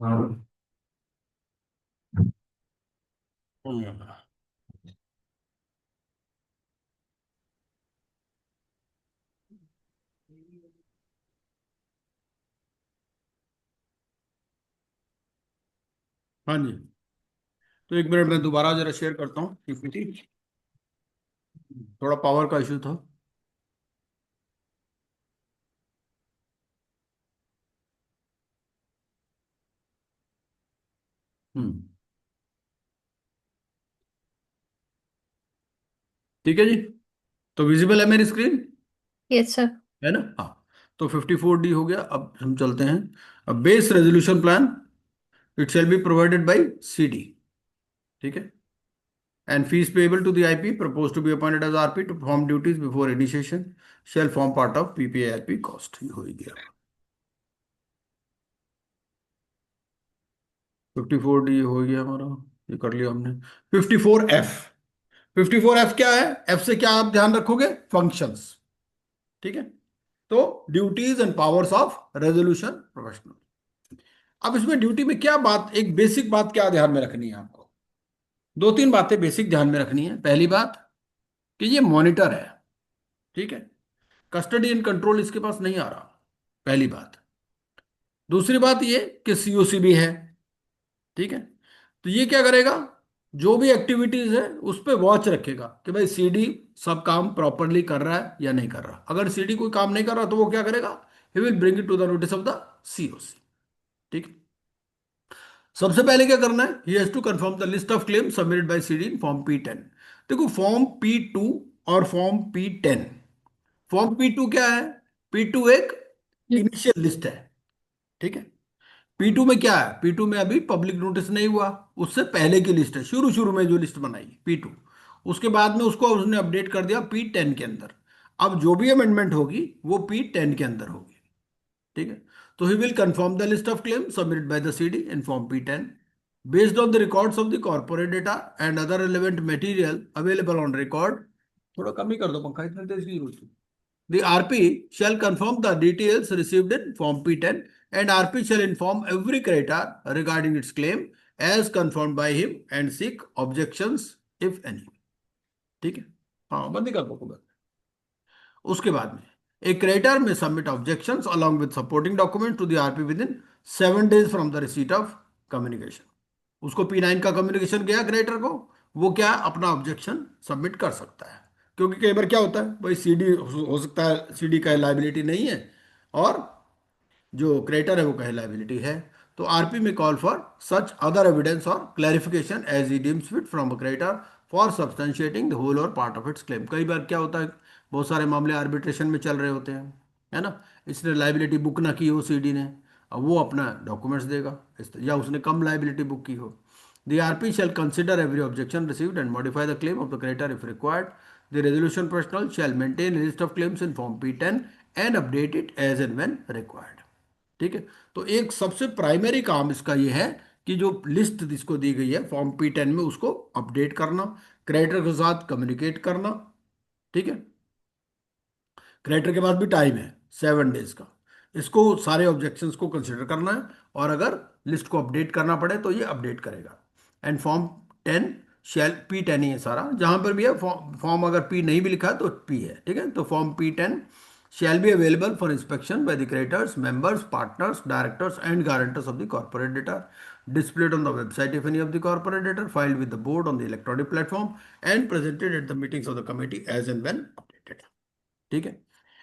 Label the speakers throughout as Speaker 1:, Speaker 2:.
Speaker 1: हाँ। हाँ जी। तो एक मिनट में दोबारा जरा शेयर करता हूँ पीपीटी। थोड़ा पावर का इशू था। हम्म। ठीक है जी। तो विजिबल है मेरी स्क्रीन?
Speaker 2: Yes sir.
Speaker 1: है ना? हाँ। तो 54D हो गया। अब हम चलते हैं। अब base resolution plan, it shall be provided by CD। ठीक है। And fees payable to the IP proposed to be appointed as RP to perform duties before initiation shall form part of PPIRP cost। ये हो ही गया। 54D हो गया हमारा। ये कर लिया हमने। 54F। 54F क्या है? F से क्या आप ध्यान रखोगे? फंक्शंस। ठीक है। तो duties and powers of resolution professional. अब इसमें ड्यूटी में क्या बात, एक बेसिक बात क्या ध्यान में रखनी है आपको? दो तीन बातें बेसिक ध्यान में रखनी है। पहली बात कि ये मॉनिटर है। ठीक है। कस्टडी एंड कंट्रोल इसके पास नहीं आ रहा। पहली बात। दूसरी बात ये कि COC भी है। ठीक है। तो ये क्या करेगा? जो भी एक्टिविटीज है उस पे वॉच रखेगा कि भाई CD सब काम प्रॉपरली कर रहा है या नहीं कर रहा। अगर CD कोई काम नहीं कर रहा तो वो क्या करेगा? He will bring it to the notice of the COC। ठीक है। सबसे पहले क्या करना है? He has to confirm the list of claim submitted by CD in form P10। देखो, फॉर्म P2 और फॉर्म P10। फॉर्म P2 क्या है? P2 एक इनिशियल लिस्ट है। ठीक है। P2 में क्या है? P2 में अभी पब्लिक नोटिस नहीं हुआ। उससे पहले की लिस्ट है, शुरू शुरू में जो लिस्ट बनाई P2। उसके बाद में उसको उसने अपडेट कर दिया P10 के अंदर। अब जो भी अमेंडमेंट होगी वो P10 के अंदर होगी। ठीक है। तो he will confirm the list of claim submitted by the CD in form P10 based on the records of the corporate data and other relevant material available on record। थोड़ा कम ही कर दो पंखा, इतने तेज की जरूरत है। The RP shall confirm the details received in Form P10 and RP shall inform every creditor regarding its claim as confirmed by him and seek objections if any। ठीक है। हाँ, बंदी कर दो पूरा। उसके बाद में एक क्रेडिटर में submit objections along with supporting document to the RP within 7 days from the receipt of communication। उसको P9 का कम्युनिकेशन गया क्रेडिटर को, वो क्या अपना ऑब्जेक्शन सबमिट कर सकता है। क्योंकि कई बार क्या होता है भाई, CD हो सकता है CD का लाइबिलिटी नहीं है और जो क्रेडिटर है वो कहे लाइबिलिटी है। तो RP में call for such other evidence or clarification as he deems fit from a creditor for substantiating the whole or part of its claim. कई बार क्या होता है, बहुत सारे मामले आर्बिट्रेशन में चल रहे होते हैं, है ना? इसने लाइबिलिटी बुक ना की हो CD ने, अब वो अपना डॉक्यूमेंट्स देगा या उसने कम लाइबिलिटी बुक की हो। The RP shall consider every objection received and modify the claim of the creditor if required। The resolution professional shall maintain a list of claims in Form P10 and update it as and when required। ठीक है। तो एक सबसे primary काम इसका ये है कि जो लिस्ट इसको दी गई है फॉर्म P10 में उसको अपडेट करना, क्रेडिटर के साथ कम्युनिकेट करना। ठीक है। क्रेडिटर के पास भी टाइम है 7 days का, इसको सारे ऑब्जेक्शंस को कंसिडर करना है और अगर लिस्ट को अपडेट करना पड़े तो ये अपडेट करेगा। एंड फॉर्म 10 शैल P10 ही है सारा, जहां पर भी है फॉर्म अगर P नहीं भी लिखा है तो P है। ठीक है। तो form P10 shall be available for inspection by the creditors, members, partners, directors, and guarantors of the corporate data, displayed on the website if any of the corporate data, filed with the board on the electronic platform, and presented at the meetings of the committee as and when updated। ठीक है।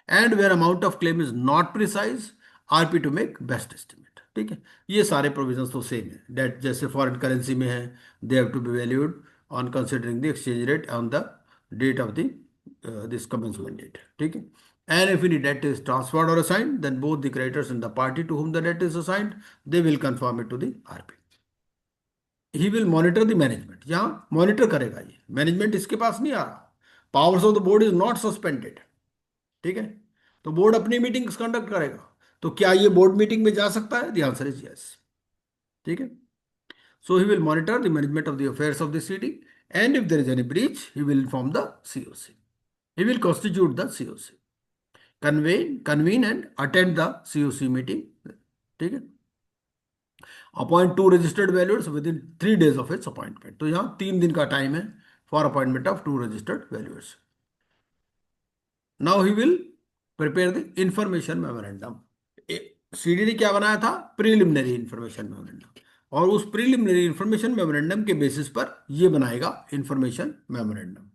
Speaker 1: And where amount of claim is not precise, RP to make best estimate. ठीक है। ये सारे provisions तो same है, date जैसे foreign currency में है, they have to be valued on considering the exchange rate on the date of the this commencement date. ठीक है। And if any debt is transferred or assigned, then both the creditors and the party to whom the debt is assigned, they will confirm it to the RP। He will monitor the management। यहाँ monitor करेगा ये management, इसके पास नहीं आ रहा। Powers of the board is not suspended. ठीक है। तो board अपनी मीटिंग्स कंडक्ट करेगा। तो क्या ये बोर्ड मीटिंग में जा सकता है? The answer is yes. ठीक है। So he will monitor the management of the affairs of the CD and if there is any breach he will inform the COC। He will constitute the COC, convene and attend the COC meeting. ठीक है। Appoint two registered valuers within 3 days of its appointment. तो यहाँ 3 दिन का time है for appointment of two registered valuers. Now he will prepare the information memorandum. CD ने क्या बनाया था? प्रीलिमिनरी इंफॉर्मेशन मेमोरेंडम, और उस प्रीलिमिनरी इंफॉर्मेशन मेमोरेंडम के बेसिस पर ये बनाएगा information memorandum.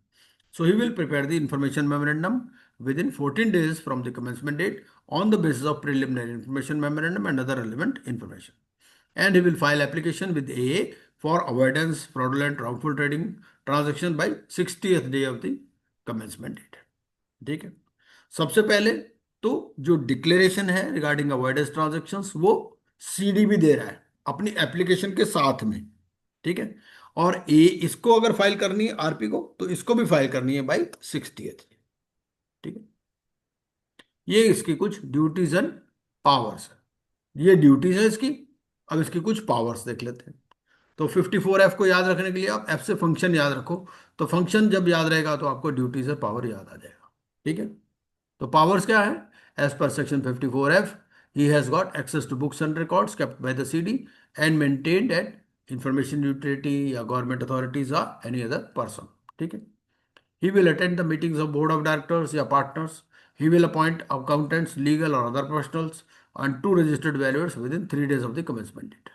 Speaker 1: So he will prepare the information memorandum within 14 days from the commencement date on the basis of preliminary information memorandum and other relevant information. And he will file application with AA for avoidance fraudulent wrongful trading transaction by 60th day of the commencement date। ठीक है। सबसे पहले तो जो declaration है regarding avoidance transactions वो CD भी दे रहा है अपनी एप्लीकेशन के साथ में। ठीक है। और ए इसको अगर फाइल करनी है आरपी को, तो इसको भी फाइल करनी है बाई 60th। ठीक है। ये इसकी कुछ ड्यूटीज एंड पावर्स है। ये ड्यूटीज है इसकी। अब इसकी कुछ पावर्स देख लेते हैं। तो 54F को याद रखने के लिए आप एफ से फंक्शन याद रखो। तो फंक्शन जब याद रहेगा तो आपको ड्यूटीज और पावर याद आ जाएगा। ठीक है। तो पावर्स क्या है? As per section 54F he has got access to books and records kept by the CD and maintained at information utility या government authorities or any other person. ठीक है। He will attend the meetings of board of directors या partners. He will appoint accountants legal or other professionals and two registered valuers within 3 days of the commencement date.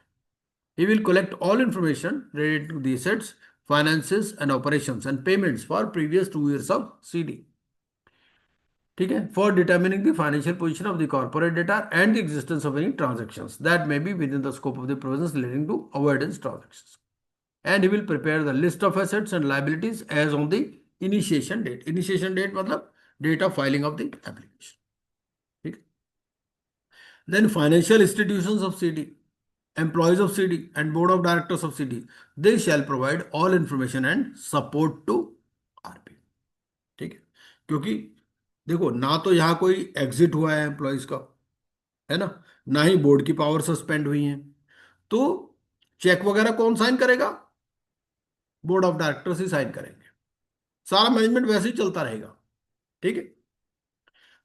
Speaker 1: He will collect all information related to the assets, finances, and operations and payments for previous 2 years of CD. ठीक है। For determining the financial position of the corporate debtor and the existence of any transactions that may be within the scope of the provisions relating to avoidance transactions. And he will prepare the list of assets and liabilities as on the initiation date. Initiation date मतलब date of filing of the application. ठीक। Then financial institutions of CD, employees of CD and board of directors of CD, they shall provide all information and support to RP। ठीक है। क्योंकि देखो ना तो यहाँ कोई एग्जिट हुआ है एम्प्लॉयज का, है ना, ना ही बोर्ड की पावर सस्पेंड हुई है। तो चेक वगैरह कौन साइन करेगा? बोर्ड ऑफ डायरेक्टर्स ही साइन करेंगे। सारा मैनेजमेंट वैसे ही चलता रहेगा। ठीक है।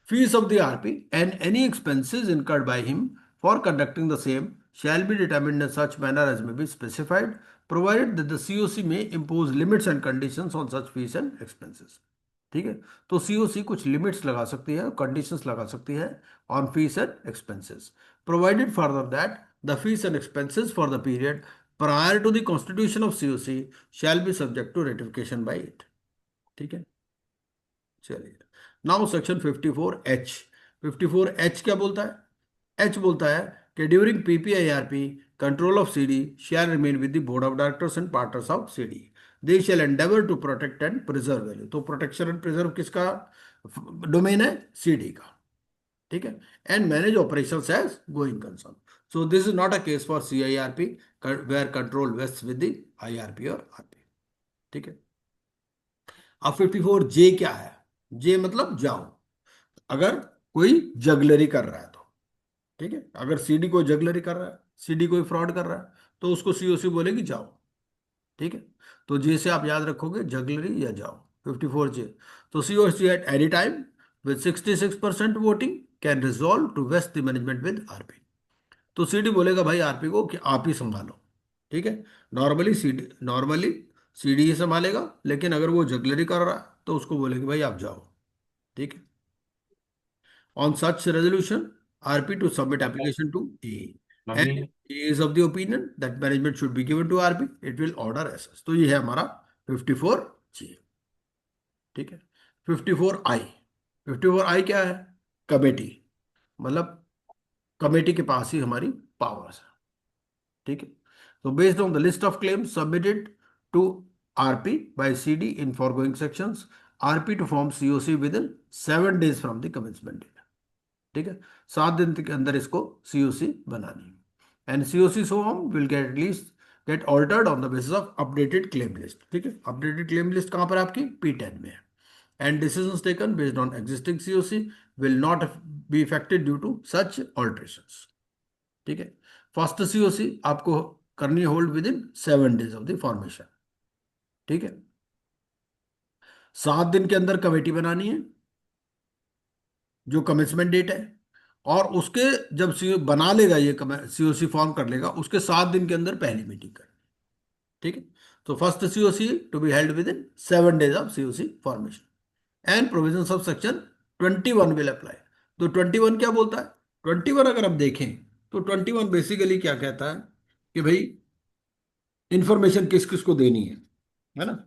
Speaker 1: Fees of the RP and any expenses incurred by him for conducting the same shall be determined in such manner as may be specified, provided that the COC may impose limits and conditions on such fees and expenses। ठीक है। तो COC कुछ limits लगा सकती है, conditions लगा सकती है on fees and expenses, provided further that the fees and expenses for the period prior to the constitution of COC shall be subject to ratification by it. ठीक है। चलिए, नाउ सेक्शन 54H। 54H क्या बोलता है? H बोलता है कि during PPIRP control of CD shall remain with the board of directors and partners of CD। They shall endeavour to protect and preserve value. तो प्रोटेक्शन एंड प्रिजर्व किसका domain है? CD का। ठीक है। And manage operations as going concern. So this is not a case for CIRP where control vest with the IRP और RP। ठीक है। अब 54J क्या है? जे मतलब जाओ। अगर कोई जगलरी कर रहा है तो, ठीक है, अगर सीडी कोई जगलरी कर रहा है, सीडी कोई फ्रॉड कर रहा है, तो उसको COC बोलेगी जाओ। ठीक है। तो जे से आप याद रखोगे जगलरी या जाओ। 54J। तो COC at any time with 66% voting can resolve to vest the management with RP। तो सीडी बोलेगा भाई RP को कि आप ही संभालो। ठीक है। नॉर्मली सीडी ही संभालेगा, लेकिन अगर वो जगलरी कर रहा है तो उसको बोलेगी भाई आप जाओ। ठीक है। On such resolution, RP to submit application to A. And
Speaker 2: mummy.
Speaker 1: if A is of the opinion that management should be given to RP, it will order as such। तो ये है हमारा 54J। ठीक है। 54I। 54I क्या है? Committee, मतलब committee के पास ही हमारी पावर्स है। ठीक है। तो based on the list of claims submitted to RP by CD in foregoing sections, RP to form COC within 7 days from the commencement date. ठीक है। 7 दिन के अंदर इसको COC बनानी है। एंड COC सो हम will get least get altered on the basis of updated claim list. ठीक है। अपडेटेड क्लेम लिस्ट कहाँ पर है आपकी? P10 में है। And decisions taken based on existing COC will not be affected due to such alterations. ठीक है। फर्स्ट COC आपको करनी है hold within 7 days of the formation. ठीक है। 7 दिन के अंदर कमेटी बनानी है जो कमेंसमेंट डेट है, और उसके जब सीओ बना लेगा, ये सीओसी फॉर्म कर लेगा, उसके 7 दिन के अंदर पहली मीटिंग कर। ठीक है। तो first COC to be held within 7 days of COC formation and provision of section 21 will apply. तो 21 क्या बोलता है? 21 अगर आप देखें तो 21 बेसिकली क्या कहता है कि भाई इंफॉर्मेशन किस किस को देनी है ना।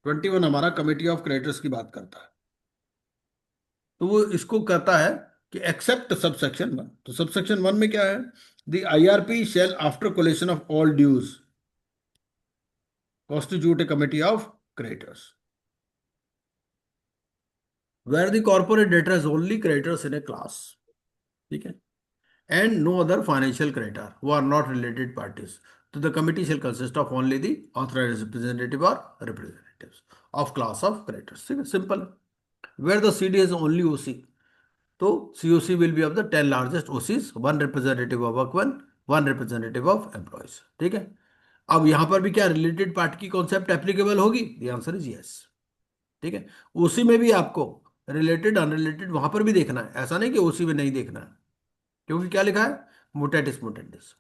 Speaker 1: 21 हमारा कमिटी ऑफ क्रेडिटर्स की बात करता है। तो वो इसको कहता है कि एक्सेप्ट सबसेक्शन 1। तो सबसेक्शन 1 में क्या है? The IRP shall after collection of all dues constitute a committee of creditors where the corporate debtor has only creditors in a class, ठीक है, and no other financial creditor who are not related parties. So the committee shall consist of only the authorized representative or representatives of class of creditors. ठीक है, simple. Where the CD is only OC, तो COC will be of the 10 largest OCs, one representative of workmen, one representative of employees. ठीक है। अब यहां पर भी क्या रिलेटेड पार्टी की कॉन्सेप्ट एप्लीकेबल होगी? The answer is yes. ठीक है। उसी में भी आपको रिलेटेड अनरिलेटेड वहां पर भी देखना है, ऐसा नहीं कि उसी में नहीं देखना है, क्योंकि क्या लिखा है? Mutatis mutandis.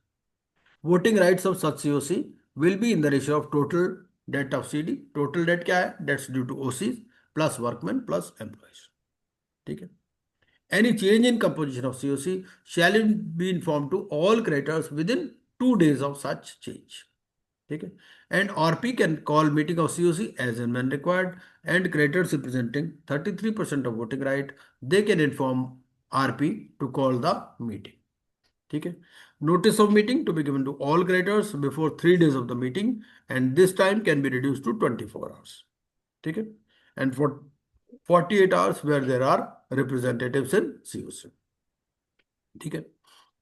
Speaker 1: Voting rights of such COC will be in the ratio of total debt of CD. Total debt क्या है? Debts due to OC plus workman plus employees. ठीक है। Any change in composition of COC shall be inform to all creditors within 2 days of such change. ठीक है। And RP can call meeting of COC as and when required and creditors representing 33% of voting right they can inform RP to call the meeting. ठीक है। Notice of meeting to be given to all creditors before 3 days of the meeting and this time can be reduce to 24 hours। ठीक है। And for 48 hours where there are representatives in COC. ठीक है।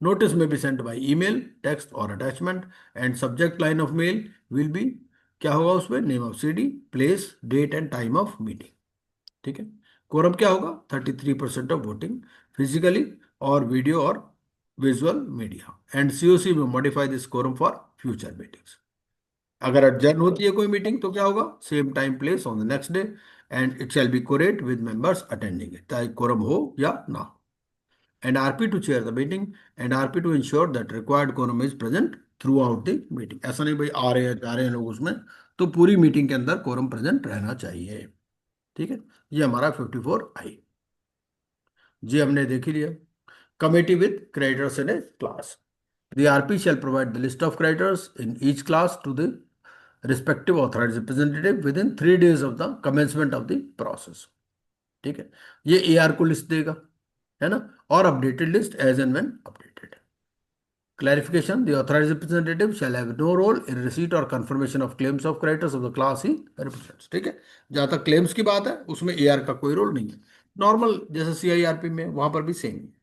Speaker 1: Notice may be sent by email, text or attachment and subject line of mail will be क्या होगा उसमें? Name of CD, place, date and time of meeting. ठीक है। Quorum क्या होगा? 33% of voting physically or video or visual media. And COC may modify this quorum for future meetings. अगर adjourn होती है कोई मीटिंग तो क्या होगा? Same time place on the next day and it shall be quorate with members attending it, चाहे quorum हो या ना हो। And RP to chair the meeting and RP to ensure that required quorum is present throughout the meeting। ऐसा नहीं भाई आ रहे हैं जा रहे हैं लोग उसमें, तो पूरी मीटिंग के अंदर कोरम प्रेजेंट रहना चाहिए। ठीक है। ये हमारा 54I जी हमने देख ही लिया। Committee with creditors in A class. The RP shall provide the list of creditors in each class to the respective authorized representative within 3 days of the commencement of the process। ठीक है। ये AR को list देगा, है ना, और updated list as and when updated. Clarification: the authorized representative shall have no role in receipt or confirmation of claims of creditors of the class he represents। ठीक है। जहां तक क्लेम्स की बात है उसमें एआर का कोई रोल नहीं है, नॉर्मल जैसे सीआईआरपी में वहां पर भी सेम है।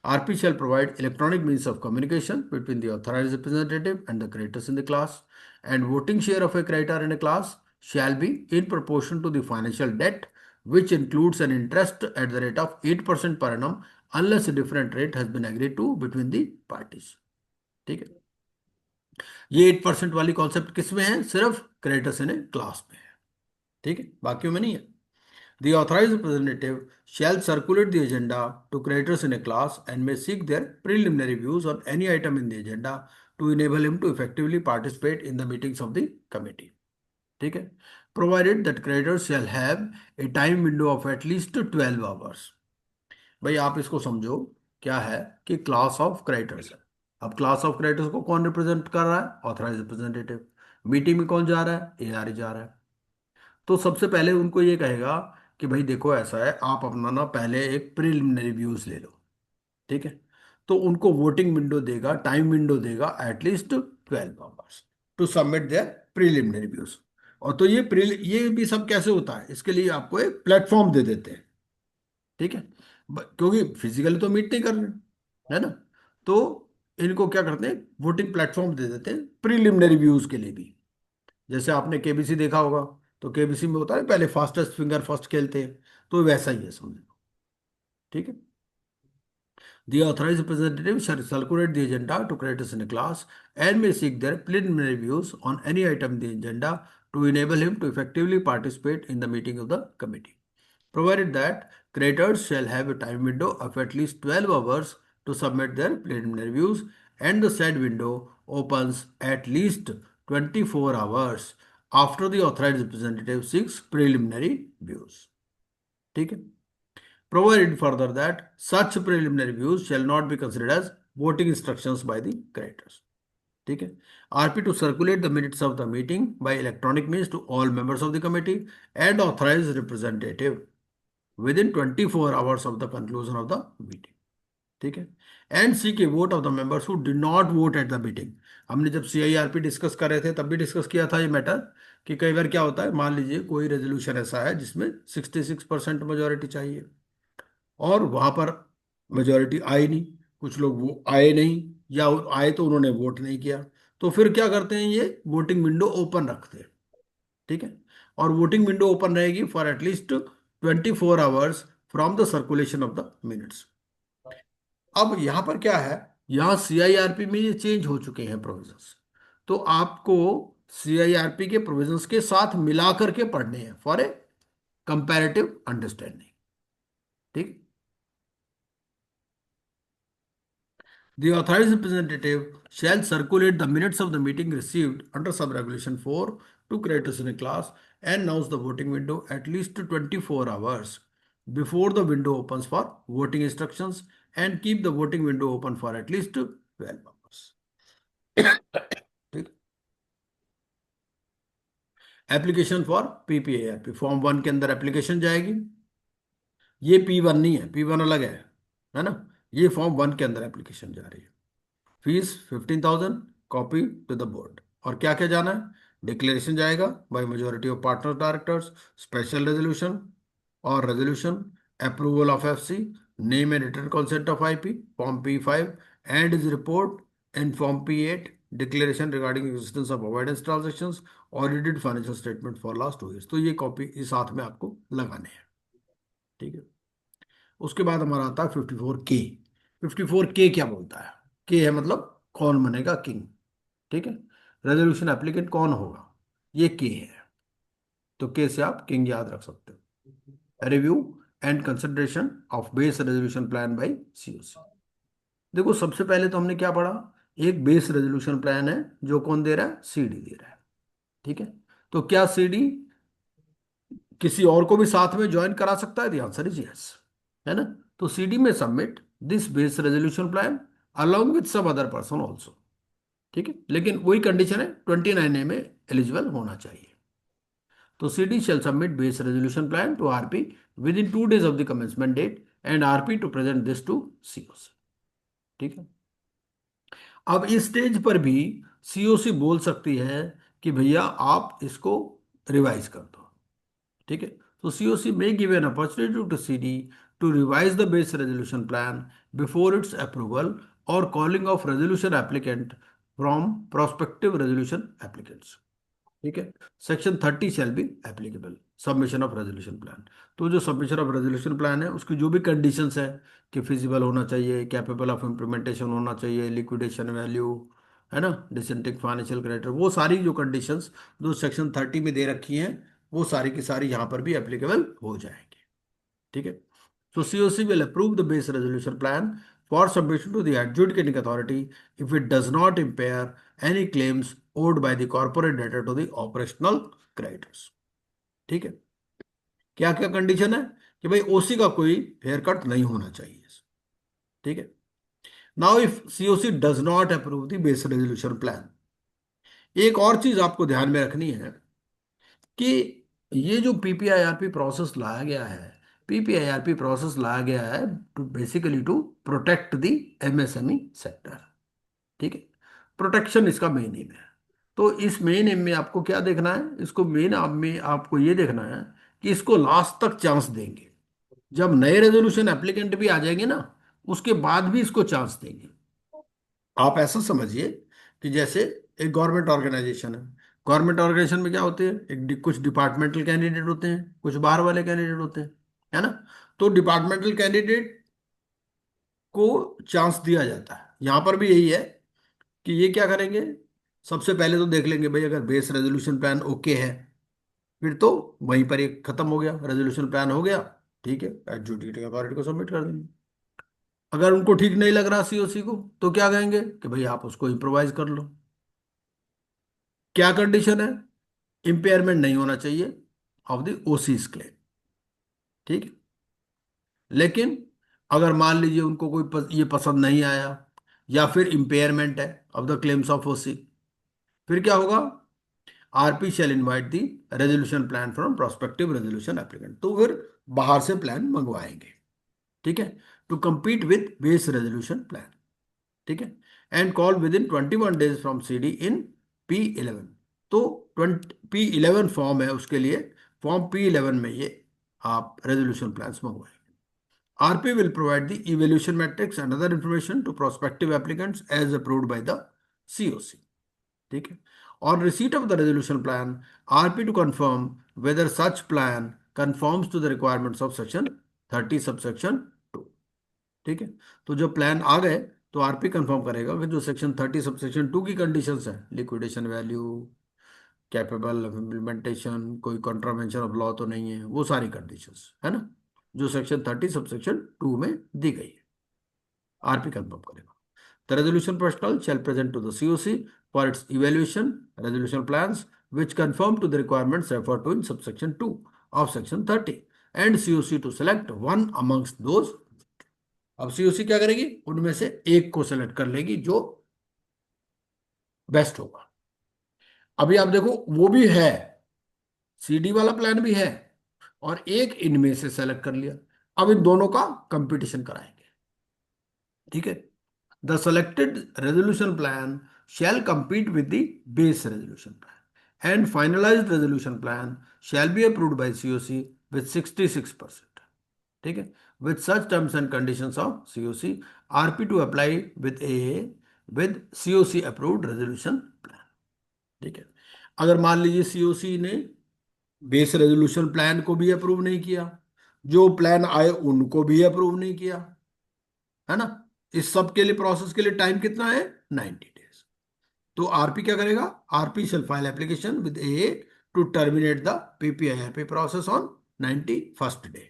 Speaker 1: RP shall provide electronic means of communication between the authorized representative and the creditors in the class, and voting share of a creditor in a class shall be in proportion to the financial debt, which includes an interest at the rate of 8% per annum unless a different rate has been agreed to between the parties। ठीक है। ये 8% वाली concept किस में है? सिर्फ creditors in A class में है। ठीक है, बाकियों में नहीं है। The authorized representative shall circulate the agenda to creditors in a class and may seek their preliminary views on any item in the agenda to enable him to effectively participate in the meetings of the committee। ठीक है। Provided that creditors shall have a time window of at least 12 hours। भाई आप इसको समझो क्या है कि class of creditors है। अब क्लास ऑफ क्रेडिटर्स को कौन रिप्रेजेंट कर रहा है? Authorise representative. मीटिंग में कौन जा रहा है? एआर जा रहा है। तो सबसे पहले उनको ये कहेगा कि भाई देखो ऐसा है, आप अपना ना पहले एक प्रिलिमिनरी व्यूज ले लो। ठीक है। तो उनको वोटिंग विंडो देगा, टाइम विंडो देगा at least 12 hours to submit their preliminary views. और तो ये भी सब कैसे होता है, इसके लिए आपको एक प्लेटफॉर्म दे देते हैं। ठीक है। क्योंकि फिजिकली तो मीट नहीं कर रहे, है ना, तो इनको क्या करते हैं? वोटिंग प्लेटफॉर्म दे देते हैं प्रिलिमिनरी व्यूज के लिए भी। जैसे आपने केबीसी देखा होगा, तो केबीसी में होता है पहले फास्टेस्ट फिंगर फर्स्ट खेलते हैं, तो वैसा ही है समझ लो। ठीक है। The authorized representative shall circulate the agenda to creditors in a class and may seek their preliminary views on any item in the agenda to enable him to effectively participate in the meeting of the committee, provided that Creators shall have a time window of at least 12 hours to submit their preliminary views, and the said window opens at least 24 hours after the authorized representative seeks preliminary views. ठीक है. Provided further that such preliminary views shall not be considered as voting instructions by the creators. ठीक है. RP to circulate the minutes of the meeting by electronic means to all members of the committee and authorized representative within 24 hours of the conclusion of the meeting. ठीक है. And सी के vote of the members who did not vote at the meeting. हमने जब CIRP discuss कर रहे थे तब भी डिस्कस किया था ये मैटर कि कई बार क्या होता है, मान लीजिए कोई रेजोल्यूशन ऐसा है जिसमें 66% मेजोरिटी चाहिए और वहां पर मेजोरिटी आई नहीं, कुछ लोग वो आए नहीं या आए तो उन्होंने वोट नहीं किया, तो फिर क्या करते हैं, ये वोटिंग विंडो ओपन रखते हैं. ठीक है. और वोटिंग विंडो ओपन रहेगी for at least 24 hours from the circulation of the minutes. अब यहां पर क्या है, यहां CIRP में ये चेंज हो चुके हैं प्रोविजंस, तो आपको CIRP के प्रोविजंस के साथ मिला करके पढ़ने हैं फॉर ए कंपैरेटिव अंडरस्टैंडिंग. ठीक. The authorized representative shall circulate the minutes of the meeting received under sub-regulation 4 to creditors in a class and announce the voting window at least 24 hours before the window opens for voting instructions and keep the voting window open for at least 12 hours. ठीक. Application for PPARP form 1 के अंदर application जाएगी. ये P1 नहीं है, P1 अलग है ना. ये फॉर्म 1 के अंदर एप्लीकेशन जा रही है. Fees 15,000, copy to the board. और क्या क्या जाना है, डिक्लेरेशन जाएगा by majority of partner directors, special resolution or resolution, approval of FC, name and written consent of IP, form P5 and is report in form P8, declaration regarding existence of avoidance transactions, audited financial statement for last 2 years. तो ये copy इस साथ में आपको लगाने हैं. ठीक है. उसके बाद हमारा आता है 54K. 54K क्या बोलता है, के है मतलब कौन बनेगा किंग. ठीक है. रेजोल्यूशन एप्लीकेंट कौन होगा, ये के है, तो के से आप किंग याद रख सकते हो. Review and consideration of base resolution plan by COC. देखो सबसे पहले तो हमने क्या पढ़ा, एक बेस रेजोल्यूशन प्लान है जो कौन दे रहा है, CD दे रहा है. ठीक है. तो क्या CD किसी और को भी साथ में ज्वाइन करा सकता है, द आंसर इज यस, है ना. तो CD may submit this base resolution plan along with some other person also. ठीक है. लेकिन वही कंडीशन है 29A में एलिजिबल होना चाहिए. तो CD shall submit base resolution plan to RP within 2 days of the commencement date and RP to present this to COC. ठीक है. अब इस स्टेज पर भी COC बोल सकती है कि भैया आप इसको रिवाइज कर दो. ठीक है. तो COC may give an opportunity to CD to revise the base resolution plan before its approval or calling of resolution applicant from prospective resolution applicants. ठीक है. Section 30 shall be applicable, submission of resolution plan. तो जो submission of resolution plan है उसकी जो भी conditions है कि फिजिबल होना चाहिए, कैपेबल ऑफ इम्प्लीमेंटेशन होना चाहिए, लिक्विडेशन वैल्यू, है ना, डिसेंटिंग फाइनेंशियल क्रेडिटर, वो सारी जो कंडीशंस जो सेक्शन 30 में दे रखी हैं वो सारी की सारी यहाँ पर भी एप्लीकेबल हो जाएंगी. ठीक है. So COC will approve the base resolution plan for submission to the adjudicating authority if it does not impair any claims owed by the corporate debtor to the operational creditors. ठीक है. क्या क्या condition है कि भाई OC का कोई hair cut नहीं होना चाहिए. ठीक है. Now if COC does not approve the base resolution plan, एक और चीज आपको ध्यान में रखनी है कि ये जो PPIRP प्रोसेस लाया गया है, PPIRP प्रोसेस लाया गया है to basically to protect the MSME sector. ठीक है. प्रोटेक्शन इसका मेन एम है. तो इस मेन एम में आपको क्या देखना है, इसको मेन एम में आपको ये देखना है कि इसको लास्ट तक चांस देंगे. जब नए रेजोल्यूशन एप्लीकेंट भी आ जाएंगे ना, उसके बाद भी इसको चांस देंगे. आप ऐसा समझिए कि जैसे एक गवर्नमेंट ऑर्गेनाइजेशन है, गवर्नमेंट ऑर्गेनाइजेशन में क्या होते हैं, कुछ डिपार्टमेंटल कैंडिडेट होते हैं, कुछ बाहर वाले कैंडिडेट होते हैं, है ना. तो डिपार्टमेंटल कैंडिडेट को चांस दिया जाता है. यहां पर भी यही है कि ये क्या करेंगे, सबसे पहले तो देख लेंगे भाई अगर बेस रेजोल्यूशन प्लान ओके है, फिर तो वहीं पर ये खत्म हो गया, रेजोल्यूशन प्लान हो गया, ठीक है, एडजुडिकेटिंग अथॉरिटी को सबमिट कर देंगे। अगर उनको ठीक नहीं लग रहा सीओसी को, तो क्या कहेंगे कि भाई आप उसको इम्प्रोवाइज कर लो। क्या कंडीशन है? इंपेयरमेंट नहीं होना चाहिए ऑफ द ओसीज क्लेम। ठीक है। लेकिन अगर मान लीजिए उनको कोई ये पसंद नहीं आया, या फिर इंपेयरमेंट है of the claims of OC, फिर क्या होगा? RP shall invite the resolution plan from prospective resolution applicant, तो फिर बाहर से प्लान मंगवाएंगे। ठीक है, to compete with base resolution plan. ठीक है, and call within 21 days from CD in P11। तो 20 P11 फॉर्म है उसके लिए, फॉर्म P11 में ये आप रेजोल्यूशन प्लान्स मंगवाएंगे। RP will provide the evaluation metrics and other information to prospective applicants as approved by the COC. ठीक है। On receipt of the resolution plan, RP to confirm whether such plan conforms to the requirements of section 30 subsection 2। ठीक है। तो जो plan आ गए तो RP confirm करेगा कि जो सेक्शन 30 सबसेक्शन 2 की कंडीशंस है, liquidation value, capable of implementation, कोई कॉन्ट्रावेंशन ऑफ लॉ तो नहीं है, वो सारी कंडीशंस है ना, जो सेक्शन 30 सबसेक्शन 2 में दी गई है, आरपी कंफर्म करेगा। The resolution personnel shall present to the COC for its evaluation resolution plans which conform to the requirements referred to in subsection 2 of section 30, and COC to select one amongst those। अब COC क्या करेगी? उनमें से एक को select कर लेगी जो बेस्ट होगा। अभी आप देखो, वो भी है, सीडी वाला प्लान भी है, और एक इनमें से सेलेक्ट कर लिया। अब इन दोनों का कंपटीशन कराएंगे। ठीक है। The selected resolution plan shall compete with the base resolution plan and finalized resolution plan shall be approved by COC with 66%। ठीक है, with such terms and conditions of COC, RP to apply with AA with COC approved resolution plan। ठीक है। अगर मान लीजिए COC ने base resolution plan को भी अप्रूव नहीं किया, जो प्लान आए उनको भी अप्रूव नहीं किया, है ना, इस सब के लिए प्रोसेस के लिए टाइम कितना है? 90 days। तो आरपी क्या करेगा? RP shall file application with a to terminate the PPIRP process on 91st day.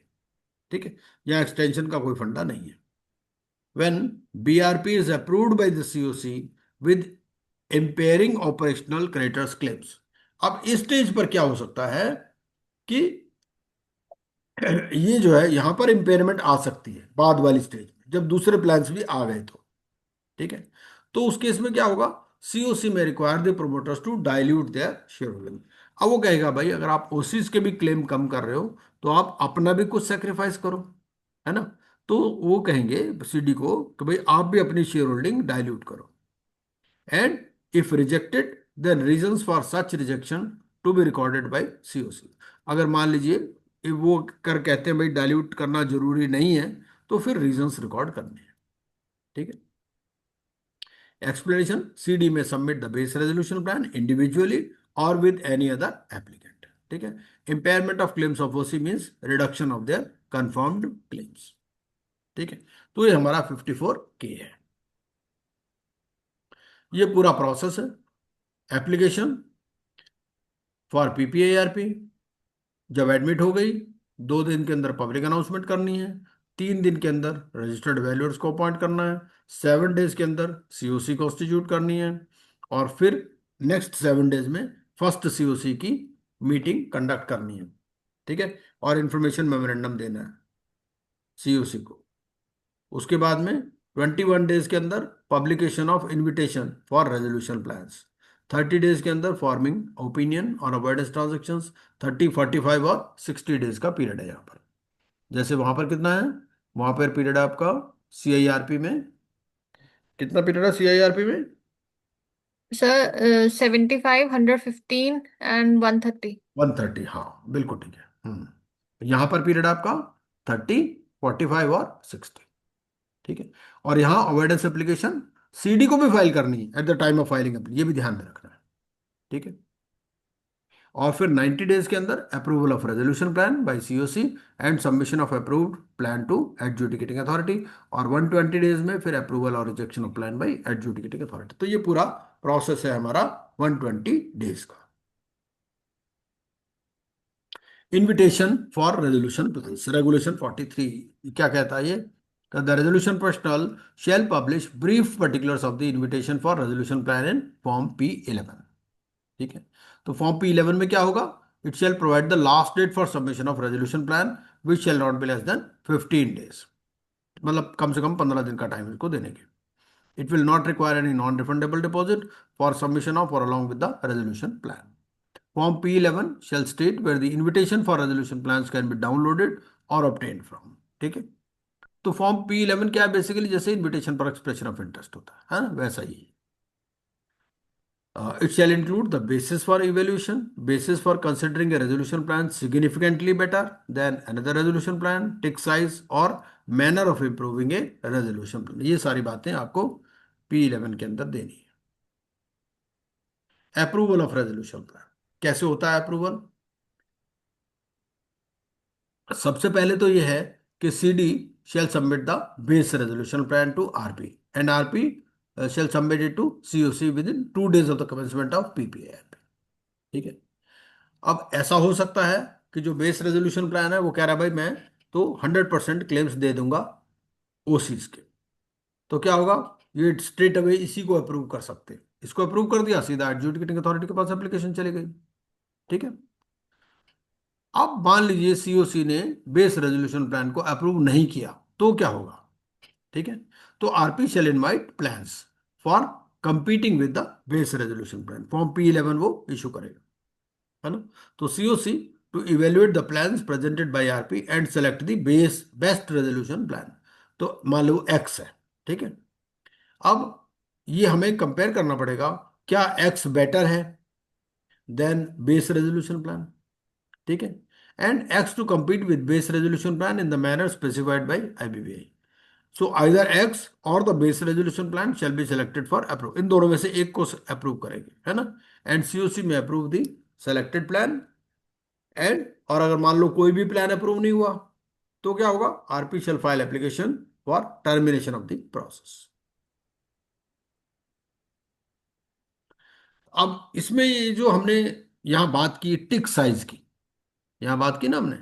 Speaker 1: ठीक है, यहाँ एक्सटेंशन का कोई फंडा नहीं है। When BRP is approved by the COC with impairing operational creditors claims। अब इस स्टेज पर क्या हो सकता है कि ये जो है यहां पर इंपेयरमेंट आ सकती है बाद वाली स्टेज में, जब दूसरे प्लान्स भी आ गए तो। ठीक है, तो उस केस में क्या होगा? COC may require the promoters to dilute their share holding. अब वो कहेगा भाई अगर आप ओसीज के भी क्लेम कम कर रहे हो तो आप अपना भी कुछ सेक्रीफाइस करो, है ना। तो वो कहेंगे सीडी को कि भाई आप भी अपनी शेयर होल्डिंग डाइल्यूट करो, and if rejected then reasons for such rejection to be recorded by COC. अगर मान लीजिए वो कर कहते हैं भाई डाइल्यूट करना जरूरी नहीं है, तो फिर रीजंस रिकॉर्ड करने हैं। ठीक है। एक्सप्लेनेशन, सीडी में submit the base resolution plan individually और विद एनी अदर एप्लीकेंट। ठीक है। Impairment of claims of OC means reduction of their confirmed claims. ठीक है, तो ये हमारा 54K है। ये पूरा प्रोसेस है। एप्लीकेशन फॉर पीपीआईआरपी जब एडमिट हो गई, 2 दिन के अंदर पब्लिक अनाउंसमेंट करनी है, 3 दिन के अंदर रजिस्टर्ड वैल्यूअर्स को अपॉइंट करना है, 7 डेज के अंदर सीओसी कॉन्स्टिट्यूट करनी है, और फिर नेक्स्ट 7 डेज में फर्स्ट सीओसी की मीटिंग कंडक्ट करनी है। ठीक है, और इंफॉर्मेशन मेमोरेंडम देना है सीओसी को। उसके बाद में 21 डेज के अंदर publication of invitation for resolution plans, 30 days के अंदर फॉर्मिंग ओपिनियन और अवॉइडेंस ट्रांजेक्शन्स, 30, 45 और 60 डेज का पीरियड है यहाँ पर। जैसे वहां पर कितना है? वहां पर पीरियड है आपका सीआईआरपी में, कितना पीरियड है सीआईआरपी में?
Speaker 2: Sir 75, 115 and 130।
Speaker 1: 130, हाँ बिल्कुल ठीक है। यहाँ पर पीरियड आपका 30, 45 और 60। ठीक है। और यहाँ अवॉइडेंस एप्लीकेशन सीडी को भी फाइल करनी है at the time of filing, ये भी ध्यान में रखना है। ठीक है। और फिर 90 डेज के अंदर approval of resolution plan by COC and submission of approved plan to adjudicating authority, और 120 डेज में फिर अप्रूवल और rejection of plan by adjudicating authority. तो ये पूरा प्रोसेस है हमारा 120 डेज का। Invitation for resolution plans, regulation 43 क्या कहता है ये? The resolution personal shall publish brief particulars of the invitation for resolution plan in form P11। ठीक है, तो फॉर्म P11 में क्या होगा? It shall provide the last date for submission of resolution plan which shall not be less than 15 days, मतलब कम से कम 15 दिन का टाइम इसको देने के। It will not require any non refundable deposit for submission of or along with the resolution plan. Form P11 shall state where the invitation for resolution plans can be downloaded or obtained from। ठीक है, तो form P11 क्या है? Basically जैसे invitation पर expression of interest होता है ना, वैसा ही। It shall include the basis for evaluation, basis for considering a resolution plan significantly better than another resolution plan, tick size or manner of improving a resolution plan. ये सारी बातें आपको P11 के अंदर देनी है। अप्रूवल ऑफ रेजोल्यूशन प्लान कैसे होता है? अप्रूवल सबसे पहले तो यह है कि CD shall submit the base resolution plan to RP and RP shall submit it to COC within 2 days of the commencement of PPAP। ठीक है, अब ऐसा हो सकता है कि जो बेस रेजोल्यूशन प्लान है वो कह रहा है भाई मैं तो 100% क्लेम्स दे दूंगा ओसीज के, तो क्या होगा? ये स्ट्रेट अवे इसी को अप्रूव कर सकते हैं। इसको अप्रूव कर दिया, सीधा एडजुडिकेटिंग अथॉरिटी के पास एप्लीकेशन चली गई। ठीक है, अब मान लीजिए सीओसी ने बेस रेजोल्यूशन प्लान को अप्रूव नहीं किया, तो क्या होगा? ठीक है, तो RP shall invite plans for competing with the base resolution plan. Form P11 वो इशू करेगा, है ना। तो COC to evaluate the plans presented by RP and select the best resolution plan. तो मान लो एक्स है, ठीक है। अब ये हमें कंपेयर करना पड़ेगा, क्या एक्स बेटर है देन बेस रेजोल्यूशन प्लान? ठीक है, and X to compete with base resolution plan in the manner specified by IBBI। So either X or the base resolution plan shall be selected for approve. इन दोनों में से एक को approve करेंगे, है ना। And COC may approve the selected plan. And और अगर मान लो कोई भी प्लान अप्रूव नहीं हुआ, तो क्या होगा? RP shall file application for termination of the process. अब इसमें ये जो हमने यहां बात की टिक साइज की, यहां बात की ना हमने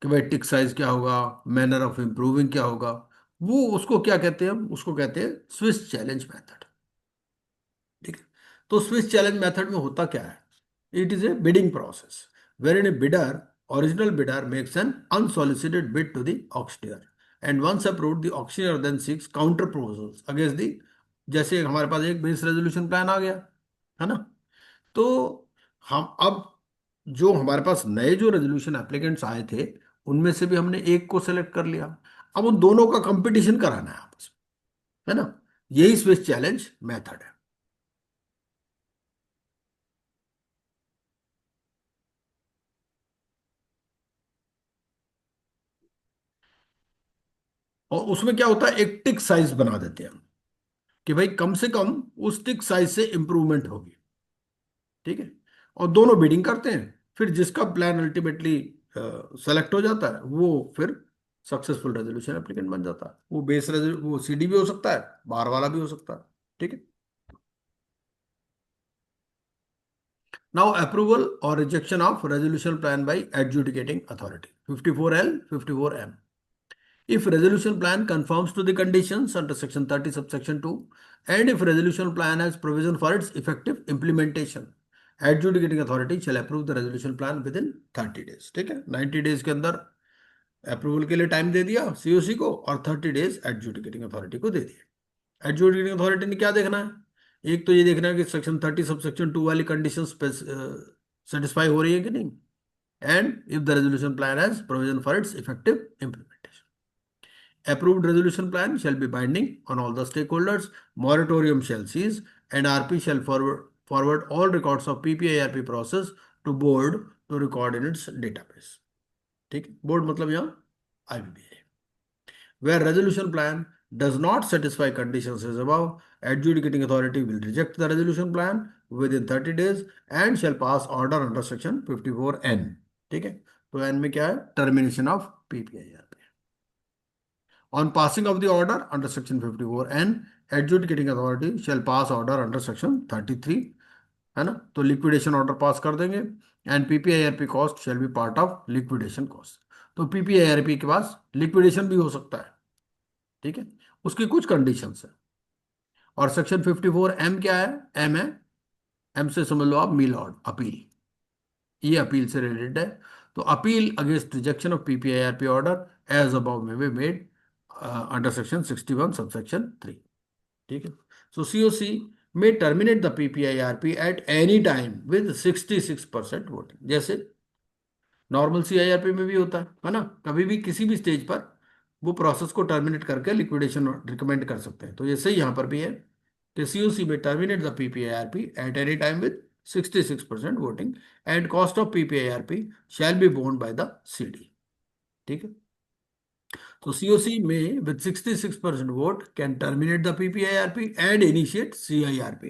Speaker 1: कि भाई टिक साइज क्या होगा, मैनर ऑफ इंप्रूविंग क्या होगा, वो उसको क्या कहते हैं? हम उसको कहते हैं स्विस चैलेंज मेथड। ठीक है, तो स्विस चैलेंज मेथड में होता क्या है? It is a bidding process wherein a bidder, original bidder makes an unsolicited bid to the auctioneer and once approved the auctioneer then seeks counter proposals against the. जैसे हमारे पास एक base resolution plan आ गया, है ना, तो हम अब जो हमारे पास नए जो रेजोल्यूशन एप्लीकेंट्स आए थे, उनमें से भी हमने एक को सेलेक्ट कर लिया। अब उन दोनों का कंपटीशन कराना है आपस में, है ना। यही स्विस चैलेंज मेथड है। और उसमें क्या होता है, एक टिक साइज बना देते हैं हम कि भाई कम से कम उस टिक साइज से इंप्रूवमेंट होगी। ठीक है, और दोनों बिडिंग करते हैं, फिर जिसका प्लान अल्टीमेटली सेलेक्ट हो जाता है वो फिर सक्सेसफुल रेजोल्यूशन एप्लीकेंट बन जाता है। वो वो सीडी भी हो सकता है, बाहर वाला भी हो सकता है। ठीक है, नाउ अप्रूवल और rejection of resolution plan by adjudicating authority 54L 54M। If resolution plan conforms to the conditions under section 30 subsection 2 and if resolution plan has provision for its effective implementation, adjudicating authority shall approve the resolution plan within 30 days। ठीक है, 90 days के अंदर approval के लिए time दे दिया COC को और 30 days adjudicating authority को दे दिया। एडजुडिकेटिंग अथॉरिटी ने क्या देखना है? एक तो ये देखना है कि सेक्शन 30 सबसेक्शन 2 वाली कंडीशन सेटिस्फाई हो रही है कि नहीं, and if the resolution plan has provision for its effective implementation। Approved resolution plan shall be binding on all the stakeholders. Moratorium shall cease, and RP shall forward all records of PPIRP process to board to record in its database। ठीक है, board मतलब यहाँ IBBI। Where resolution plan does not satisfy conditions as above, adjudicating authority will reject the resolution plan within 30 days and shall pass order under section 54N। ठीक है, तो N में क्या है? Termination of PPIRP। On passing of the order under section 54N, adjudicating authority shall pass order under section 33, है ना, तो liquidation order pass कर देंगे। And PPIRP cost shall be part of liquidation cost. तो PPIRP के पास liquidation भी हो सकता है, ठीक है, उसकी कुछ कंडीशंस है। और सेक्शन 54 M क्या है? एम है, एम से समझ लो आप मीलॉर्ड अपील, ये अपील से रिलेटेड है। तो appeal against rejection of PPIRP order as above may be made under section 61 subsection 3, ठीक है। So COC may terminate the PPIRP at any time with 66% voting, जैसे नॉर्मल सीआईआरपी में भी होता है ना, कभी भी किसी भी स्टेज पर वो प्रोसेस को टर्मिनेट करके लिक्विडेशन रिकमेंड कर सकते हैं। तो ऐसे ही यहाँ पर भी है कि COC may terminate the PPIRP at any time with 66% voting and cost of PPIRP shall be borne by the CD, ठीक है। तो COC may with 66% vote can terminate the PPIRP and initiate CIRP.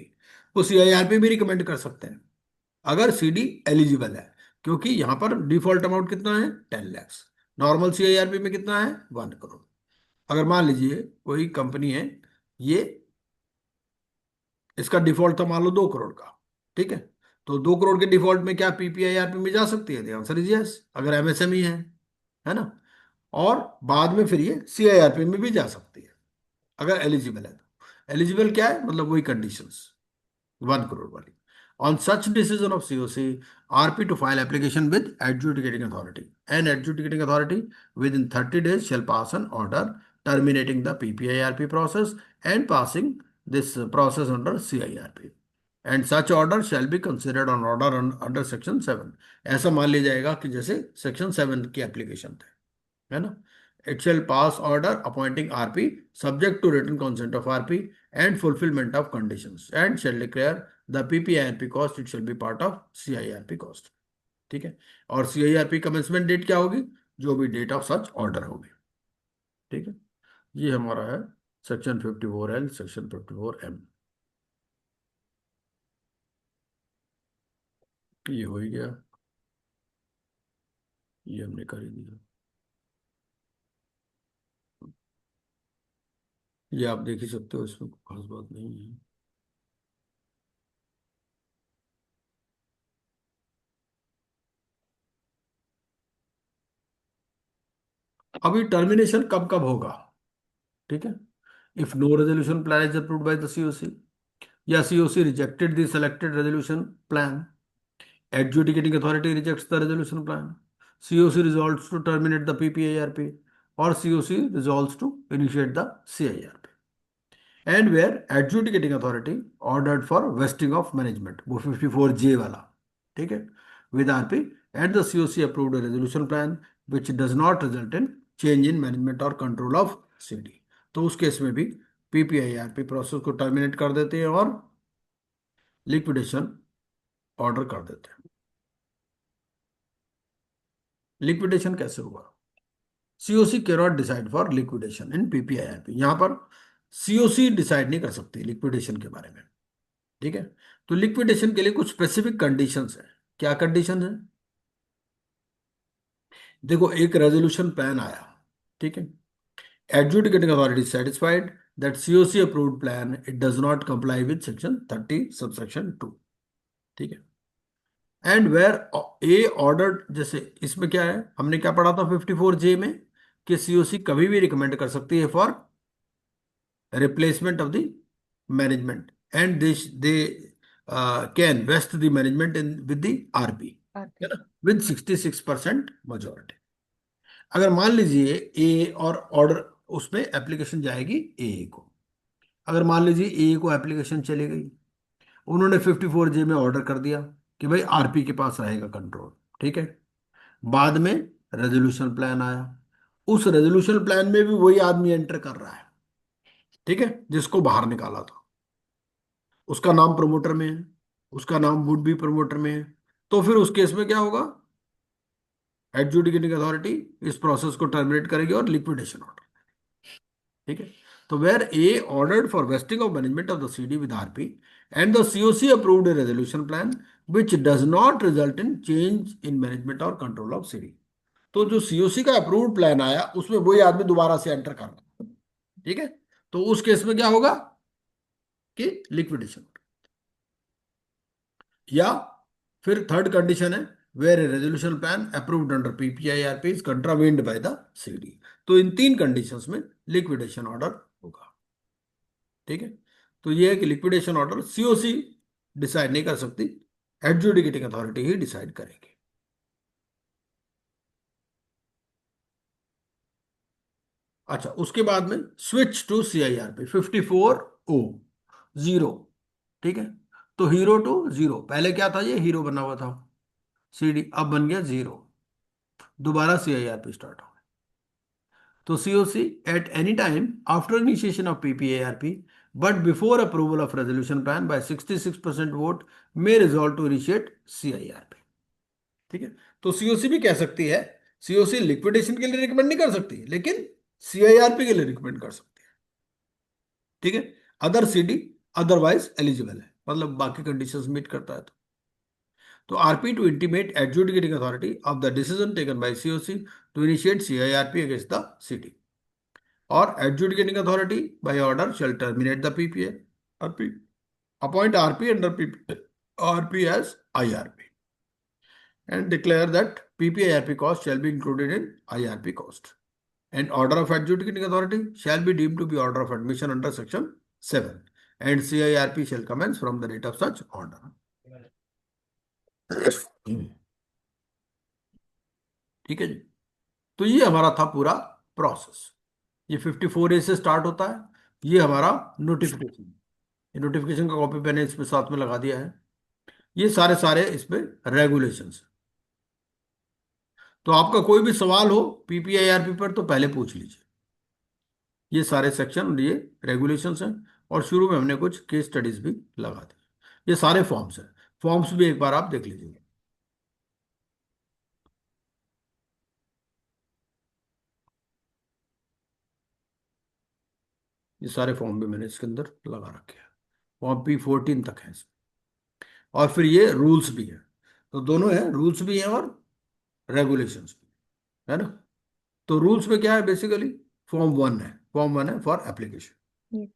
Speaker 1: वो CIRP भी recommend कर सकते हैं अगर CD eligible है, क्योंकि यहां पर डिफॉल्ट अमाउंट कितना है? 10 lakhs। नॉर्मल सीआईआरपी में कितना है? 1 करोड़। अगर मान लीजिए कोई कंपनी है, ये इसका डिफॉल्ट था मान लो 2 करोड़ का, ठीक है, तो 2 करोड़ के डिफॉल्ट में क्या पीपीआईआरपी में जा सकती है? आंसर इज यस, अगर एमएसएमई है ना। और बाद में फिर ये सीआईआरपी में भी जा सकती है अगर एलिजिबल है। तो एलिजिबल क्या है? मतलब वही कंडीशंस, 1 करोड़ वाली। On such decision of COC, RP to file application with adjudicating authority. An adjudicating authority within 30 days shall pass an order terminating the PPIRP process and passing this process under CIRP. And such order shall be considered an order under Section 7. ऐसा मान लिया जाएगा कि जैसे Section 7 की application है ना। It shall pass order appointing RP subject to written consent of RP and fulfilment of conditions and shall declare the PPIRP cost, it shall be part of CIRP cost, ठीक है। और CIRP commencement date क्या होगी? जो भी date of such order होगी, ठीक है। ये हमारा है सेक्शन 54L, सेक्शन 54M। ये हो ही गया, ये हमने कर ही दिया। ये आप देख ही सकते हो, इसमें कोई खास बात नहीं है। अभी टर्मिनेशन कब कब होगा, ठीक है। If no resolution plan is approved by the COC, या COC rejected the selected resolution plan, adjudicating authority rejects the resolution plan, COC resolves to terminate the PPIRP, or COC resolves to initiate the CIRP, and where adjudicating authority ordered for vesting of management, वो 54J वाला, ठीक है, with RP, and the COC approved a resolution plan which does not result in change in management or control of CD, तो उस case में भी PPIRP process को terminate कर देते हैं और लिक्विडेशन ऑर्डर कर देते हैं। लिक्विडेशन कैसे होगा? COC cannot decide for liquidation in PPIRP. यहां पर सीओसी डिसाइड नहीं कर सकती लिक्विडेशन के बारे में, ठीक है। तो लिक्विडेशन के लिए कुछ स्पेसिफिक कंडीशंस है। क्या कंडीशन है? देखो, एक रेजोल्यूशन प्लान आया, ठीक है, adjudicating authority satisfied that COC approved plan it does not comply with section 30 subsection 2, ठीक है। एंड वेयर ए ऑर्डर, जैसे इसमें क्या है, हमने क्या पढ़ा था 54J में, कि सीओसी कभी भी रिकमेंड कर सकती है for replacement of the management, and they can vest the management in with the RP, है
Speaker 2: RP।
Speaker 1: ना, with 66% majority। अगर मान लीजिए ए और ऑर्डर, उसमें एप्लीकेशन जाएगी ए को, अगर मान लीजिए ए को एप्लीकेशन चली गई, उन्होंने 54J में ऑर्डर कर दिया कि भाई आरपी के पास रहेगा कंट्रोल, ठीक है। बाद में रेजोल्यूशन प्लान आया, उस रेजोल्यूशन प्लान में भी वही आदमी एंटर कर रहा है, ठीक है, जिसको बाहर निकाला था, उसका नाम प्रमोटर में है, उसका नाम वुड बी प्रमोटर में है। तो फिर उस केस में क्या होगा? एडजुडिकेटिंग अथॉरिटी इस प्रोसेस को टर्मिनेट करेगी और लिक्विडेशन ऑर्डर, ठीक है। तो where a ordered for vesting of management of the CD with RP and the COC approved a resolution plan which does not result in change in management और control of CD. तो जो COC का approved plan आया उसमें वही आदमी दोबारा से एंटर करना, ठीक है। तो उस केस में क्या होगा कि लिक्विडेशन। या फिर थर्ड कंडीशन है, where a resolution plan approved under PPIRP is contravened by the CD. तो इन तीन कंडीशंस में लिक्विडेशन ऑर्डर होगा। ठीक है, तो ये है कि लिक्विडेशन ऑर्डर सीओसी डिसाइड नहीं कर सकती, एडजुडिकेटिंग अथॉरिटी ही डिसाइड करेगी। अच्छा, उसके बाद में स्विच टू CIRP 54O 0। ठीक है, तो हीरो टू जीरो, पहले क्या था, ये हीरो बना हुआ था CD, अब बन गया 0, दोबारा CIRP स्टार्ट हो। तो COC at any time after initiation of PPARP but before approval of resolution plan by 66% vote may resolve to initiate CIRP। ठीक है, तो COC भी कह सकती है, COC लिक्विडेशन के लिए रिकमेंड नहीं कर सकती, लेकिन CIRP के लिए रिकमेंड कर सकती है। ठीक है, अदर CD अदरवाइज एलिजिबल है, मतलब बाकी कंडीशंस मीट करता है तो RP to intimate adjudicating authority of the decision taken by COC to initiate CIRP against the CD, or adjudicating authority by order shall terminate the PPA, RP, appoint RP under RP as IRP, and declare that PPIRP cost shall be included in IRP cost. And order of adjudicating authority shall be deemed to be order of admission under section 7, and CIRP shall commence from the date of such order. ठीक है जी, तो ये हमारा था पूरा process. ये 54A से start होता है, ये हमारा नोटिफिकेशन, ये नोटिफिकेशन का कॉपी मैंने इसमें साथ में लगा दिया है। ये सारे सारे इसमें रेगुलेशंस। तो आपका कोई भी सवाल हो PPIRP पर तो पहले पूछ लीजिए। ये सारे सेक्शन, ये रेगुलेशंस हैं, और शुरू में हमने कुछ केस स्टडीज भी लगा दी। ये सारे फॉर्म्स हैं, फॉर्म्स भी एक बार आप देख लीजिए। ये सारे फॉर्म भी मैंने इसके अंदर लगा रखे हैं, फॉर्म P14 तक है इसमें। और फिर ये रूल्स भी है, तो दोनों है, रूल्स भी हैं और रेगुलेशंस भी है ना। तो रूल्स में क्या है, बेसिकली फॉर्म 1 है, फॉर्म 1 है फॉर एप्लीकेशन,
Speaker 2: ये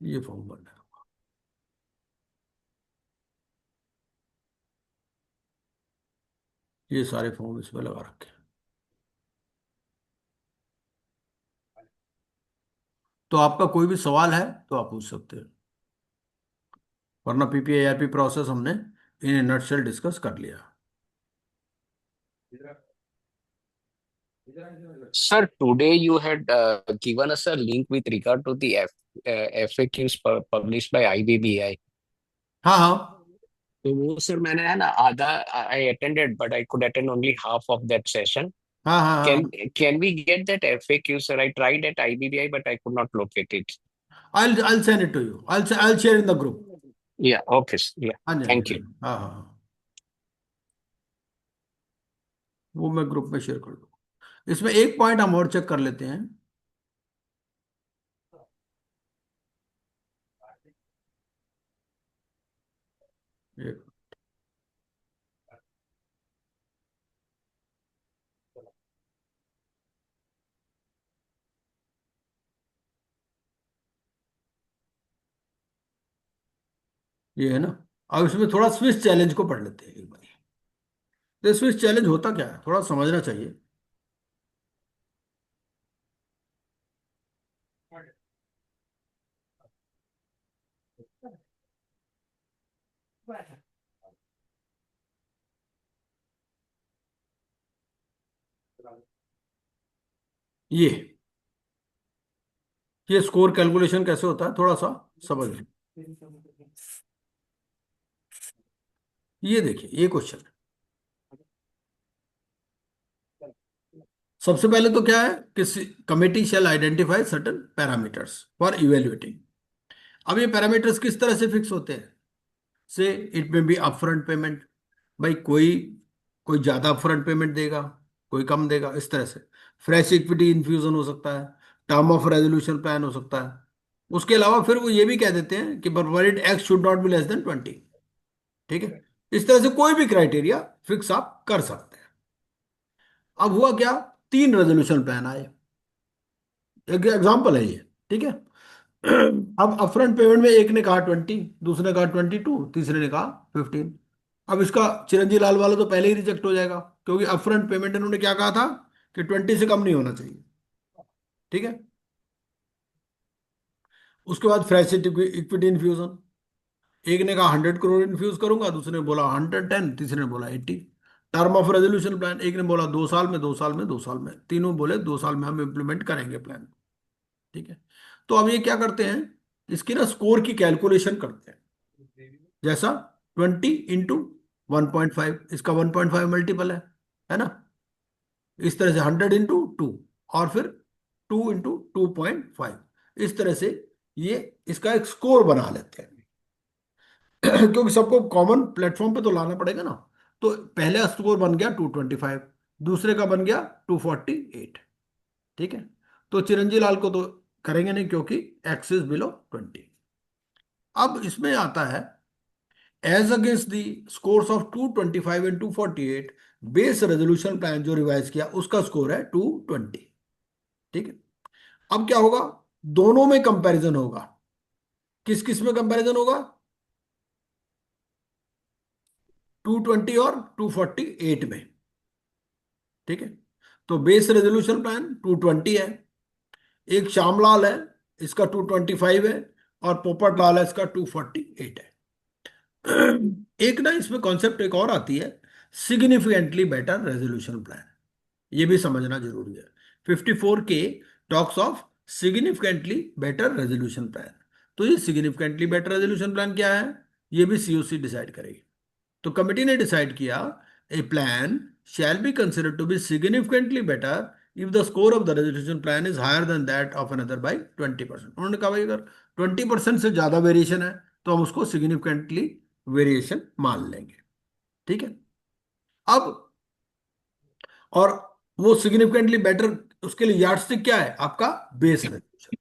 Speaker 1: ये फॉर्म 1 है। ये सारे फॉर्म इसमें लगा रखे हैं। तो आपका कोई भी सवाल है तो आप पूछ सकते हैं, वरना PPIRP प्रोसेस हमने इन नटशेल डिस्कस कर लिया।
Speaker 3: Sir, today you had given us a link with regard to the FAQs published by IBBI.
Speaker 1: हाँ हाँ
Speaker 3: तो वो सर मैंने है ना आधा I attended, but I could attend only half of that session.
Speaker 1: हाँ हाँ हाँ,
Speaker 3: Can we get that FAQ, sir? I tried at IBBI, but I could not locate it.
Speaker 1: I'll send it to you, I'll share in the group।
Speaker 3: Yeah, okay, sir. Yeah,
Speaker 1: हाँ जी, हाँ
Speaker 3: thank
Speaker 1: ji,
Speaker 3: you.
Speaker 1: हाँ हाँ हाँ, वो मैं group में share कर दूँ। इसमें एक पॉइंट हम और चेक कर लेते हैं। एक- ये है ना, अब इसमें थोड़ा स्विच चैलेंज को पढ़ लेते हैं एक बार। तो स्विच चैलेंज होता क्या है, थोड़ा समझना चाहिए। ये ये स्कोर कैलकुलेशन कैसे होता है, थोड़ा सा समझ लें। ये देखिए, ये क्वेश्चन सबसे पहले तो क्या है कि committee shell identify certain parameters for evaluating. अब ये पैरामीटर्स किस तरह से फिक्स होते हैं, से इट में बी अपफ्रंट पेमेंट, भाई कोई कोई ज्यादा अपफ्रंट पेमेंट देगा, कोई कम देगा, इस तरह से। फ्रेश इक्विटी इन्फ्यूजन हो सकता है, टर्म ऑफ रेजोल्यूशन प्लान हो सकता है। उसके अलावा फिर वो ये भी कह देते हैं कि provided x should not be less then 20। ठीक है, इस तरह से कोई भी क्राइटेरिया फिक्स आप कर सकते हैं। अब हुआ क्या, 3 रेजोल्यूशन प्लान आए, एक एग्जांपल है ये। ठीक है, अब अपफ्रंट पेमेंट में एक ने कहा 20, दूसरे ने कहा 22, तीसरे ने कहा 15। अब इसका चिरंजी लाल वाला तो पहले ही रिजेक्ट हो जाएगा, क्योंकि अपफ्रंट पेमेंट इन्होंने क्या कहा था कि 20 से कम नहीं होना चाहिए। ठीक है। उसके बाद फ्रेश इक्विटी इन्फ्यूजन, एक ने कहा 100 करोड़ इन्फ्यूज करूंगा, दूसरे ने बोला 110, तीसरे ने बोला 80। टर्म ऑफ रेजोल्यूशन प्लान, एक ने बोला 2 साल में, 2 साल में, 2 साल में, तीनों बोले 2 साल में हम इम्प्लीमेंट करेंगे प्लान। ठीक है। तो अब ये क्या करते हैं, इसकी ना स्कोर की कैलकुलेशन करते हैं। जैसा 20 × 1.5, इसका 1.5 मल्टीपल है ना। इस तरह से 100 × 2, और फिर 2 × 2.5, इस तरह से ये इसका एक स्कोर बना लेते हैं। क्योंकि सबको कॉमन प्लेटफॉर्म पे तो लाना पड़ेगा ना। तो पहला स्कोर बन गया 225, दूसरे का बन गया 248। ठीक है। तो चिरंजी लाल को तो करेंगे नहीं, क्योंकि एक्स इज बिलो 20। अब इसमें आता है as against the scores of 225 and 248, base resolution plan जो रिवाइज किया उसका स्कोर है 220। ठीक है। अब क्या होगा, दोनों में कंपैरिजन होगा। किस किस में कंपैरिजन होगा, 220 और 248 में। ठीक है। तो बेस रेजोल्यूशन प्लान 220 है, एक श्यामलाल है, इसका 225 है, और पोपट लाल है, इसका 248 है। एक ना इसमें कॉन्सेप्ट एक और आती है, सिग्निफिकेंटली बेटर रेजोल्यूशन प्लान। ये भी समझना जरूरी है। 54K talks of significantly better resolution plan. तो ये सिग्निफिकेंटली बेटर रेजोल्यूशन प्लान क्या है, ये भी सीओसी डिसाइड करेगी। तो कमिटी ने डिसाइड किया, a plan shall be considered to be significantly better if the score of the resolution plan is higher than that of another by 20%। उन्होंने कहा भाई अगर 20% से ज्यादा वेरिएशन है तो हम उसको सिग्निफिकेंटली वेरिएशन मान लेंगे। ठीक है। अब और वो सिग्निफिकेंटली बेटर, उसके लिए यार्डस्टिक क्या है, आपका बेस रेजोल्यूशन।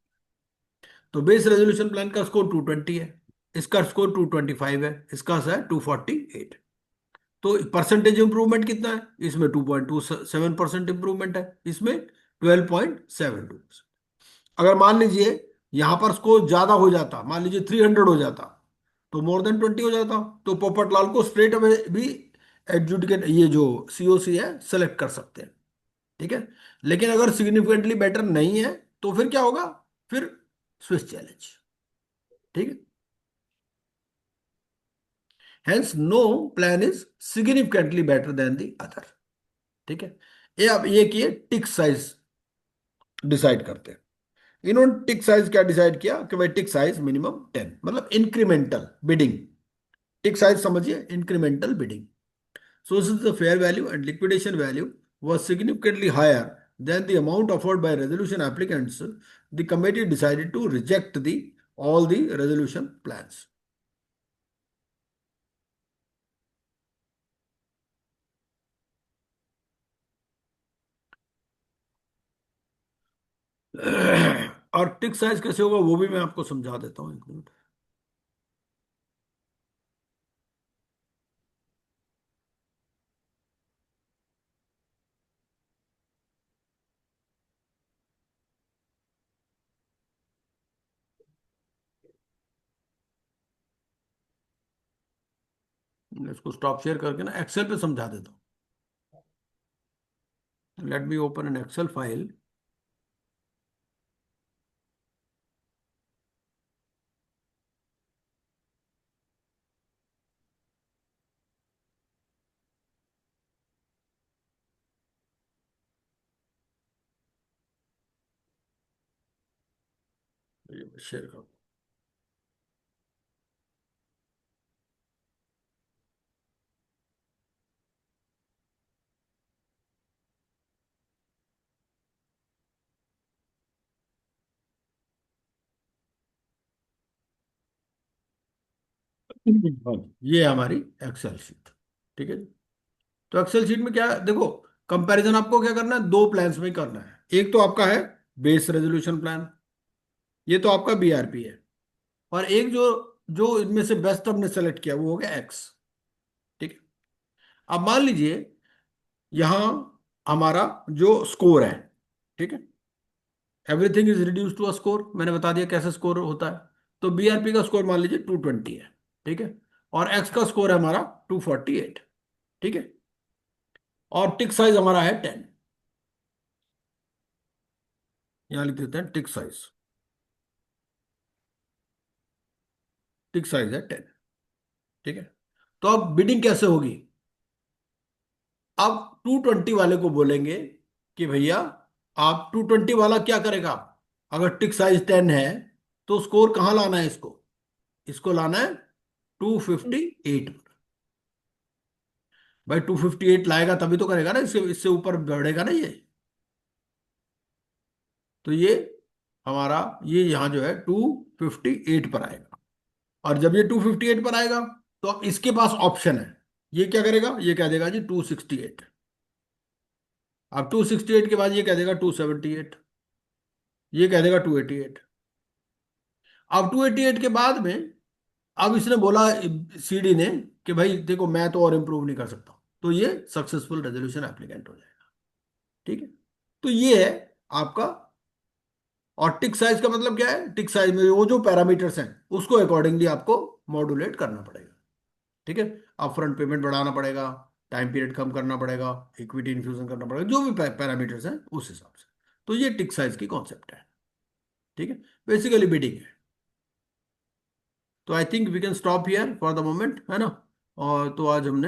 Speaker 1: तो बेस रेजोल्यूशन प्लान का स्कोर 220 है, इसका स्कोर 225 है, इसका है 248। तो परसेंटेज इंप्रूवमेंट कितना है, इसमें 2.27% इंप्रूवमेंट है, इसमें 12.72%। अगर मान लीजिए यहां पर स्कोर ज्यादा हो जाता, मान लीजिए 300 हो जाता, तो मोर देन 20 हो जाता, तो पोपटलाल को स्ट्रेट अवे भी एडजुडिकेट, ये जो सीओसी है, सेलेक्ट कर सकते हैं। ठीक है। लेकिन अगर सिग्निफिकेंटली बेटर नहीं है तो फिर क्या होगा, फिर स्विच चैलेंज। ठीक है। Hence no plan is significantly better than the other. ठीक है। ये अब ये किए टिक साइज डिसाइड करते हैं। इन्होंने टिक साइज क्या डिसाइड किया कि भाई टिक साइज मिनिमम 10, मतलब इंक्रीमेंटल बिडिंग। टिक साइज समझिए, incremental bidding. So since the fair value and liquidation value was significantly higher than the amount offered by resolution applicants, the committee decided to reject all the resolution plans. और टिक size कैसे होगा वो भी मैं आपको समझा देता हूं, एक मिनट। मैं इसको स्टॉप शेयर करके ना एक्सेल पे समझा देता हूँ। Let me open an Excel file. Share करो। हाँ, ये है हमारी एक्सेल शीट। ठीक है। तो एक्सेल शीट में क्या है, देखो कंपैरिजन आपको क्या करना है, दो प्लान्स में करना है। एक तो आपका है बेस रेजोल्यूशन प्लान, ये तो आपका बीआरपी है। और एक जो जो इनमें से बेस्ट हमने सेलेक्ट किया वो हो गया एक्स। ठीक है। अब मान लीजिए यहां हमारा जो स्कोर है, ठीक है, everything is reduce to a score, मैंने बता दिया कैसे स्कोर होता है। तो बीआरपी का स्कोर मान लीजिए 220 है। ठीक है। और एक्स का स्कोर है हमारा 248, ठीक है। और टिक साइज हमारा है 10, यहां लिख देते हैं टिक साइज। टिक साइज है 10, ठीक है। तो अब बिडिंग कैसे होगी? अब 220 वाले को बोलेंगे कि भैया आप 220 वाला क्या करेगा, अगर टिक साइज 10 है तो स्कोर कहां लाना है इसको? इसको लाना है 258 पर। भाई 258 लाएगा तभी तो करेगा ना, इससे इससे ऊपर बढ़ेगा ना ये। तो ये हमारा ये यहां जो है 258 पर आएगा। और जब ये 258 पर आएगा तो अब इसके पास ऑप्शन है, ये क्या करेगा, ये कह देगा जी 268। अब 268 के बाद ये कह देगा 278, ये कह देगा 288। अब 288 के बाद में अब इसने बोला सीडी ने कि भाई देखो मैं तो और इम्प्रूव नहीं कर सकता, तो ये सक्सेसफुल रेजोल्यूशन एप्लीकेंट हो जाएगा, ठीक है। तो ये है आपका। और टिक साइज का मतलब क्या है? टिक साइज में वो जो पैरामीटर्स हैं उसको अकॉर्डिंगली आपको मॉड्यूलेट करना पड़ेगा, ठीक है। अपफ्रंट पेमेंट बढ़ाना पड़ेगा, टाइम पीरियड कम करना पड़ेगा, इक्विटी इन्फ्यूजन करना पड़ेगा, जो भी पैरामीटर्स हैं उस हिसाब से। तो ये टिक साइज की कॉन्सेप्ट है, ठीक है। बेसिकली बिडिंग है। तो I think we can stop here for the moment, है ना। और तो आज हमने